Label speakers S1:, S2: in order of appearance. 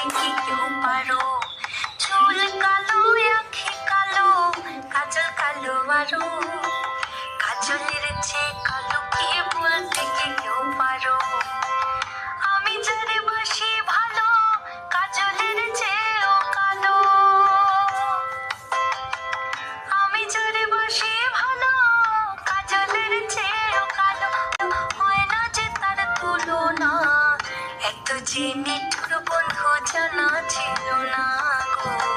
S1: কি কেউ পারো? চুল কালো, আঁখি কালো, কাজল কালো আরো। কাজলের চেয়ে কালো কি বলতে কি কেউ পারো? আমি যারে বাসি ভালো, কাজলের চেয়েও কালো। আমি যারে বাসি ভালো, কাজলের চেয়েও কালো। হয় না যে তার তুলনা, এত যে নিঠুর বন্ধু জানা ছিল না গো।